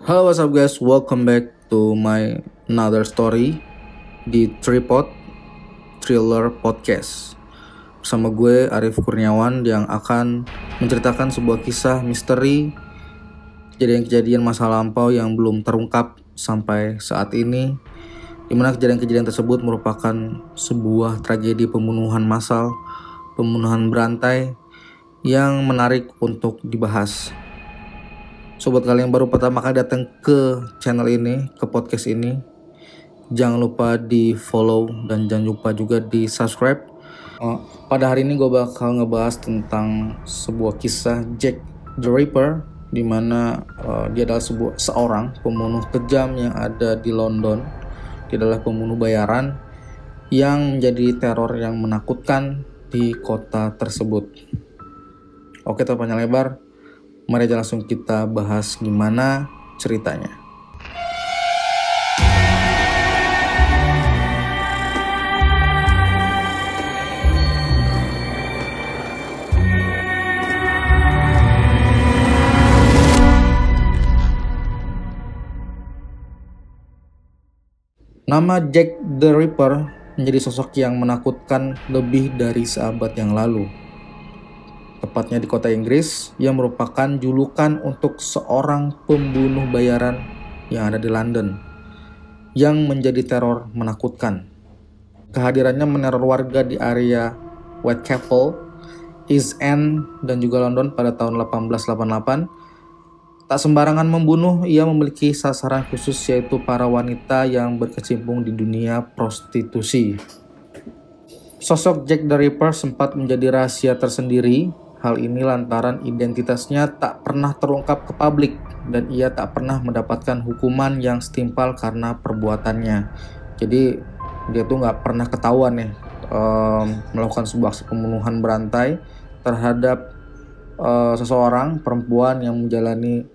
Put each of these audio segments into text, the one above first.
Halo, what's up guys? Welcome back to my another story di Tripod Thriller Podcast. Bersama gue Arif Kurniawan yang akan menceritakan sebuah kisah misteri, kejadian-kejadian masa lampau yang belum terungkap sampai saat ini, di mana kejadian-kejadian tersebut merupakan sebuah tragedi pembunuhan massal, pembunuhan berantai yang menarik untuk dibahas. Sobat kalian yang baru pertama kali datang ke channel ini, ke podcast ini, jangan lupa di follow dan jangan lupa juga di subscribe. Pada hari ini gue bakal ngebahas tentang sebuah kisah Jack the Ripper, di mana dia adalah seorang pembunuh kejam yang ada di London. Dia adalah pembunuh bayaran yang menjadi teror yang menakutkan di kota tersebut. Oke, tanpa panjang lebar, mari aja langsung kita bahas gimana ceritanya. Nama Jack the Ripper menjadi sosok yang menakutkan lebih dari seabad yang lalu. Tepatnya di kota Inggris, yang merupakan julukan untuk seorang pembunuh bayaran yang ada di London, yang menjadi teror menakutkan. Kehadirannya meneror warga di area Whitechapel, East End, dan juga London pada tahun 1888. Tak sembarangan membunuh, ia memiliki sasaran khusus, yaitu para wanita yang berkecimpung di dunia prostitusi. Sosok Jack the Ripper sempat menjadi rahasia tersendiri. Hal ini lantaran identitasnya tak pernah terungkap ke publik dan ia tak pernah mendapatkan hukuman yang setimpal karena perbuatannya. Jadi dia tuh nggak pernah ketahuan nih melakukan sebuah aksi pembunuhan berantai terhadap seseorang perempuan yang menjalani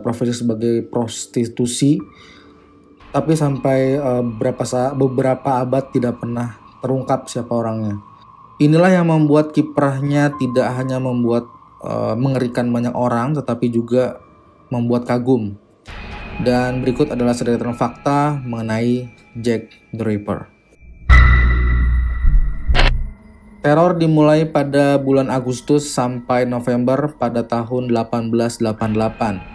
profesi sebagai prostitusi, tapi sampai beberapa abad tidak pernah terungkap siapa orangnya. Inilah yang membuat kiprahnya tidak hanya membuat mengerikan banyak orang, tetapi juga membuat kagum. Dan berikut adalah sederetan fakta mengenai Jack the Ripper. Teror dimulai pada bulan Agustus sampai November pada tahun 1888.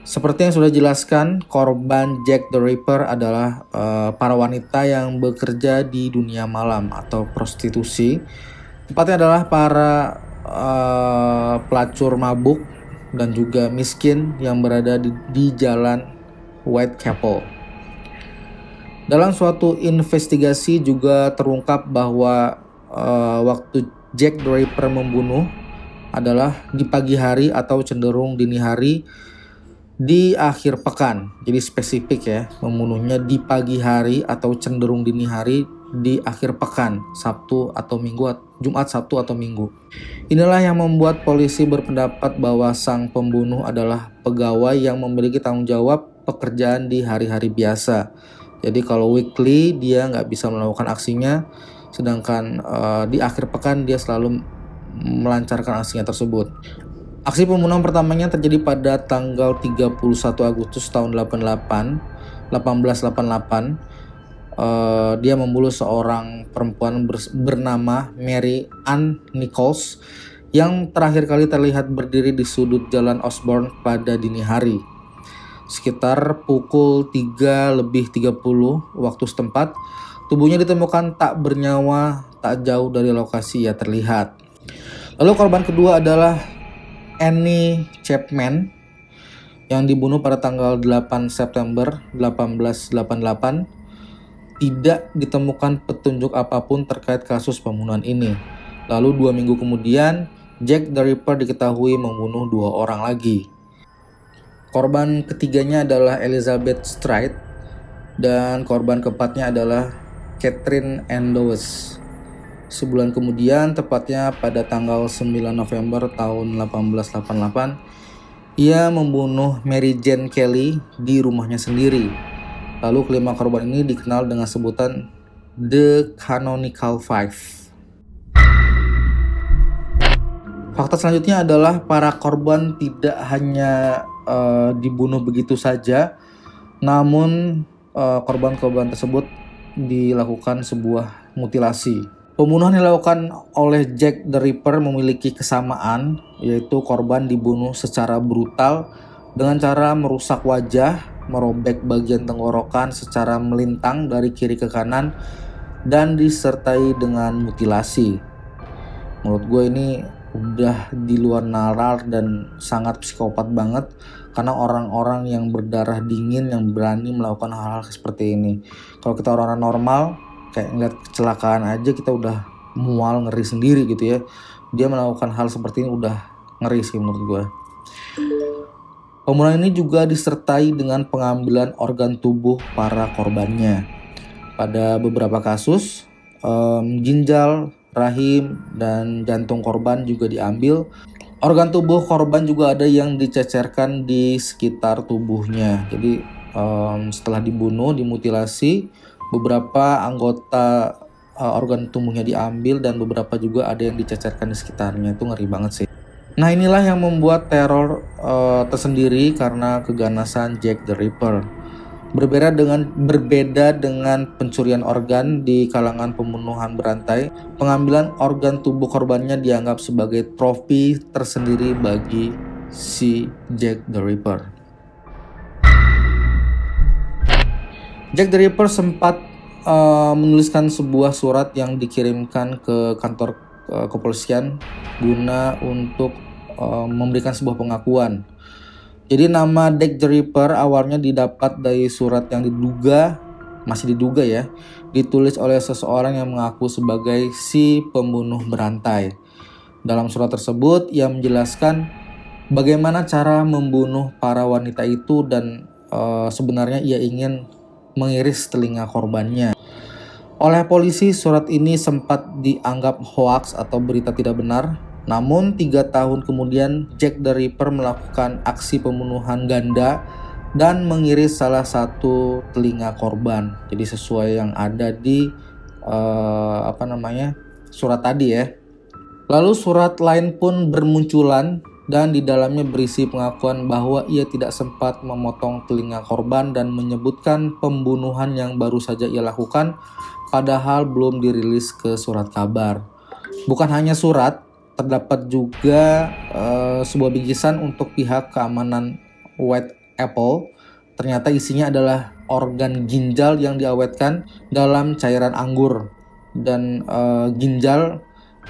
Seperti yang sudah dijelaskan, korban Jack the Ripper adalah para wanita yang bekerja di dunia malam atau prostitusi. Tepatnya adalah para pelacur mabuk dan juga miskin yang berada di jalan Whitechapel. Dalam suatu investigasi juga terungkap bahwa waktu Jack the Ripper membunuh adalah di pagi hari atau cenderung dini hari di akhir pekan. Jadi spesifik ya, membunuhnya di pagi hari atau cenderung dini hari di akhir pekan, Sabtu atau Minggu, Jumat, Sabtu atau Minggu. Inilah yang membuat polisi berpendapat bahwa sang pembunuh adalah pegawai yang memiliki tanggung jawab pekerjaan di hari-hari biasa. Jadi kalau weekly dia nggak bisa melakukan aksinya, sedangkan di akhir pekan dia selalu melancarkan aksinya tersebut. Aksi pembunuhan pertamanya terjadi pada tanggal 31 Agustus tahun 1888. Dia membunuh seorang perempuan bernama Mary Ann Nichols yang terakhir kali terlihat berdiri di sudut jalan Osborne pada dini hari. Sekitar pukul 3:30 waktu setempat, tubuhnya ditemukan tak bernyawa tak jauh dari lokasi ia terlihat. Lalu korban kedua adalah Annie Chapman yang dibunuh pada tanggal 8 September 1888. Tidak ditemukan petunjuk apapun terkait kasus pembunuhan ini. Lalu 2 minggu kemudian, Jack the Ripper diketahui membunuh 2 orang lagi. Korban ketiganya adalah Elizabeth Stride dan korban keempatnya adalah Catherine Endowes. Sebulan kemudian, tepatnya pada tanggal 9 November tahun 1888, ia membunuh Mary Jane Kelly di rumahnya sendiri. Lalu kelima korban ini dikenal dengan sebutan The Canonical Five. Fakta selanjutnya adalah para korban tidak hanya dibunuh begitu saja, namun korban-korban tersebut dilakukan sebuah mutilasi. Pembunuhan yang dilakukan oleh Jack the Ripper memiliki kesamaan, yaitu korban dibunuh secara brutal dengan cara merusak wajah, merobek bagian tenggorokan secara melintang dari kiri ke kanan, dan disertai dengan mutilasi. Menurut gue ini udah di luar nalar dan sangat psikopat banget, karena orang-orang yang berdarah dingin yang berani melakukan hal-hal seperti ini. Kalau kita orang-orang normal, kayak ngeliat kecelakaan aja kita udah mual, ngeri sendiri gitu ya. Dia melakukan hal seperti ini udah ngeri sih menurut gue. Pembunuhan ini juga disertai dengan pengambilan organ tubuh para korbannya. Pada beberapa kasus, ginjal, rahim, dan jantung korban juga diambil. Organ tubuh korban juga ada yang dicecerkan di sekitar tubuhnya. Jadi setelah dibunuh, dimutilasi, beberapa anggota organ tubuhnya diambil dan beberapa juga ada yang dicecerkan di sekitarnya. Itu ngeri banget sih. Nah, inilah yang membuat teror tersendiri karena keganasan Jack the Ripper. Berbeda dengan pencurian organ di kalangan pembunuhan berantai, pengambilan organ tubuh korbannya dianggap sebagai trofi tersendiri bagi si Jack the Ripper. Jack the Ripper sempat menuliskan sebuah surat yang dikirimkan ke kantor kepolisian guna untuk memberikan sebuah pengakuan. Jadi nama Jack the Ripper awalnya didapat dari surat yang masih diduga ya, ditulis oleh seseorang yang mengaku sebagai si pembunuh berantai. Dalam surat tersebut ia menjelaskan bagaimana cara membunuh para wanita itu dan sebenarnya ia ingin mengiris telinga korbannya. Oleh polisi, surat ini sempat dianggap hoaks atau berita tidak benar. Namun 3 tahun kemudian Jack the Ripper melakukan aksi pembunuhan ganda dan mengiris salah satu telinga korban. Jadi sesuai yang ada di surat tadi ya. Lalu surat lain pun bermunculan dan di dalamnya berisi pengakuan bahwa ia tidak sempat memotong telinga korban dan menyebutkan pembunuhan yang baru saja ia lakukan, padahal belum dirilis ke surat kabar. Bukan hanya surat, terdapat juga sebuah bingkisan untuk pihak keamanan White Apple. Ternyata isinya adalah organ ginjal yang diawetkan dalam cairan anggur. Dan ginjal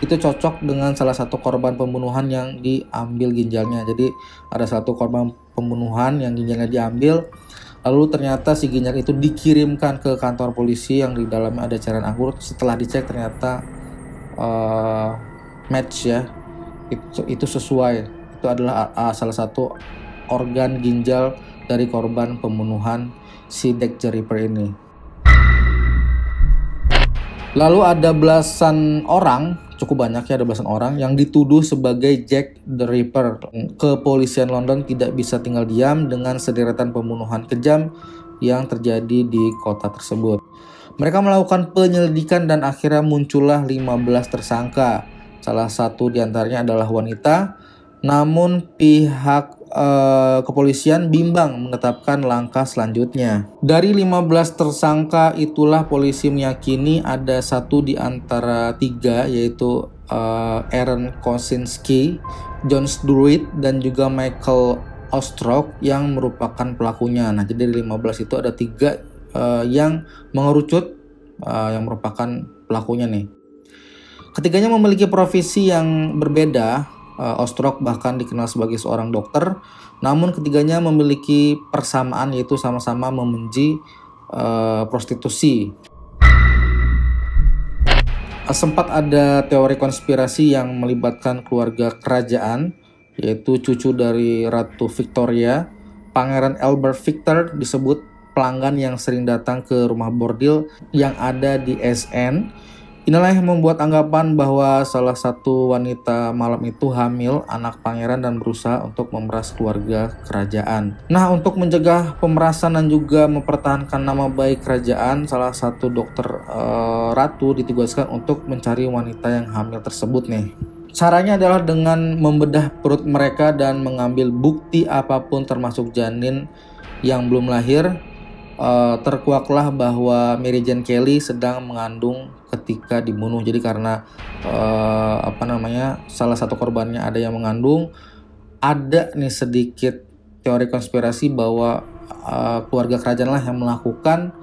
itu cocok dengan salah satu korban pembunuhan yang diambil ginjalnya. Jadi ada satu korban pembunuhan yang ginjalnya diambil, lalu ternyata si ginjal itu dikirimkan ke kantor polisi yang di dalamnya ada cairan anggur. Setelah dicek ternyata match ya, itu sesuai. Itu adalah salah satu organ ginjal dari korban pembunuhan si Jack the Ripper ini. Lalu ada belasan orang, cukup banyak ya, ada belasan orang yang dituduh sebagai Jack the Ripper. Kepolisian London tidak bisa tinggal diam dengan sederetan pembunuhan kejam yang terjadi di kota tersebut. Mereka melakukan penyelidikan dan akhirnya muncullah 15 tersangka. Salah satu diantaranya adalah wanita, namun pihak kepolisian bimbang menetapkan langkah selanjutnya. Dari 15 tersangka itulah polisi meyakini ada satu di antara 3, yaitu Aaron Kosinski, John Druitt, dan juga Michael Ostrock yang merupakan pelakunya. Nah, jadi dari 15 itu ada 3 yang mengerucut yang merupakan pelakunya nih. Ketiganya memiliki profesi yang berbeda. Ostrock bahkan dikenal sebagai seorang dokter, namun ketiganya memiliki persamaan, yaitu sama-sama membenci prostitusi. Sempat ada teori konspirasi yang melibatkan keluarga kerajaan, yaitu cucu dari Ratu Victoria. Pangeran Albert Victor disebut pelanggan yang sering datang ke rumah bordil yang ada di SN. Inilah yang membuat anggapan bahwa salah satu wanita malam itu hamil anak pangeran dan berusaha untuk memeras keluarga kerajaan. Nah, untuk mencegah pemerasan dan juga mempertahankan nama baik kerajaan, salah satu dokter ratu ditugaskan untuk mencari wanita yang hamil tersebut nih. Caranya adalah dengan membedah perut mereka dan mengambil bukti apapun termasuk janin yang belum lahir. Terkuaklah bahwa Mary Jane Kelly sedang mengandung ketika dibunuh. Jadi karena salah satu korbannya ada yang mengandung, ada nih sedikit teori konspirasi bahwa keluarga kerajaan lah yang melakukan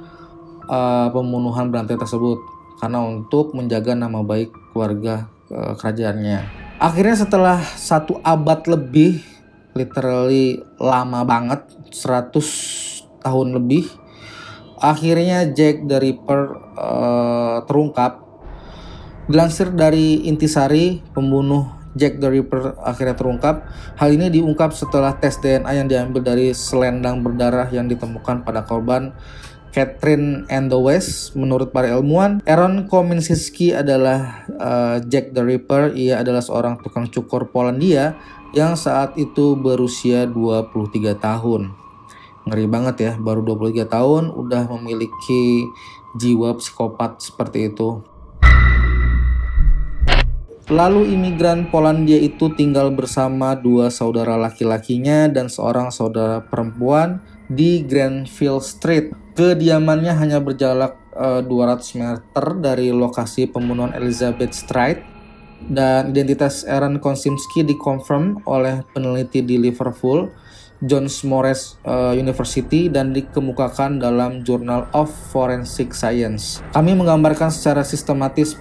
pembunuhan berantai tersebut karena untuk menjaga nama baik keluarga kerajaannya. Akhirnya setelah 1 abad lebih, literally lama banget, 100 tahun lebih, akhirnya Jack the Ripper terungkap. Dilansir dari Intisari, pembunuh Jack the Ripper akhirnya terungkap. Hal ini diungkap setelah tes DNA yang diambil dari selendang berdarah yang ditemukan pada korban Catherine and the West. Menurut para ilmuwan, Aaron Kominski adalah Jack the Ripper. Ia adalah seorang tukang cukur Polandia yang saat itu berusia 23 tahun. Ngeri banget ya, baru 23 tahun udah memiliki jiwa psikopat seperti itu. Lalu imigran Polandia itu tinggal bersama 2 saudara laki-lakinya dan seorang saudara perempuan di Granville Street. Kediamannya hanya berjarak 200 meter dari lokasi pembunuhan Elizabeth Stride, dan identitas Aaron Kominski dikonfirm oleh peneliti di Liverpool, John Moores University, dan dikemukakan dalam Journal of Forensic Science. Kami menggambarkan secara sistematis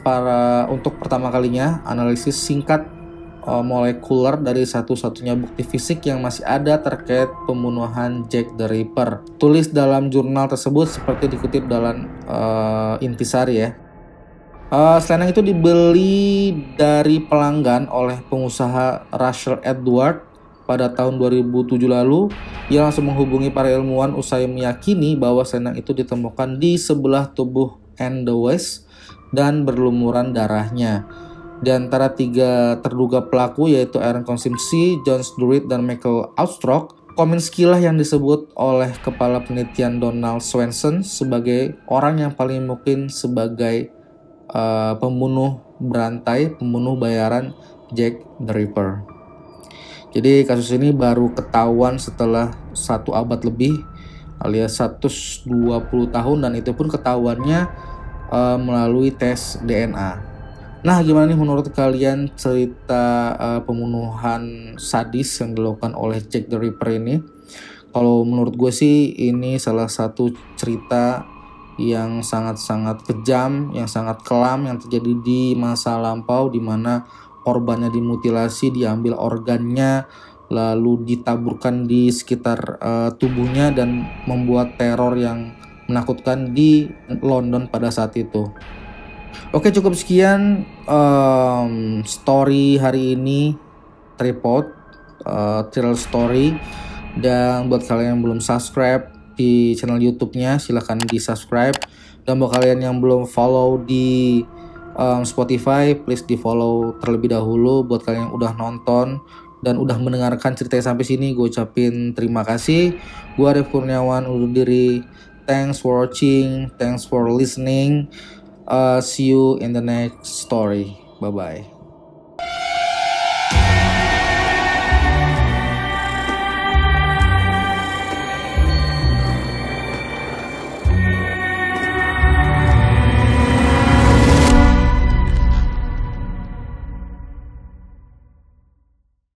untuk pertama kalinya analisis singkat molekuler dari satu-satunya bukti fisik yang masih ada terkait pembunuhan Jack the Ripper. Tulis dalam jurnal tersebut seperti dikutip dalam Intisari ya. Selendang itu dibeli dari pelanggan oleh pengusaha Russell Edward pada tahun 2007 lalu. Ia langsung menghubungi para ilmuwan usai meyakini bahwa selendang itu ditemukan di sebelah tubuh Anne the West dan berlumuran darahnya. Di antara 3 terduga pelaku yaitu Aaron Kominski, John Druitt, dan Michael Austrock, Kominski lah yang disebut oleh kepala penelitian Donald Swenson sebagai orang yang paling mungkin sebagai pembunuh berantai, pembunuh bayaran Jack the Ripper. Jadi kasus ini baru ketahuan setelah 1 abad lebih alias 120 tahun, dan itu pun ketahuannya melalui tes DNA. Nah, gimana nih menurut kalian cerita pembunuhan sadis yang dilakukan oleh Jack the Ripper ini? Kalau menurut gue sih ini salah satu cerita yang sangat-sangat kejam, yang sangat kelam, yang terjadi di masa lampau, di mana korbannya dimutilasi, diambil organnya, lalu ditaburkan di sekitar tubuhnya dan membuat teror yang menakutkan di London pada saat itu. Oke, cukup sekian story hari ini, Tripod Thriller Story. Dan buat kalian yang belum subscribe di channel YouTube-nya, silahkan di subscribe. Dan buat kalian yang belum follow di Spotify, please di follow terlebih dahulu. Buat kalian yang udah nonton dan udah mendengarkan ceritanya sampai sini, gue ucapin terima kasih. Gue Arif Kurniawan undur diri. Thanks for watching, thanks for listening. See you in the next story. Bye-bye.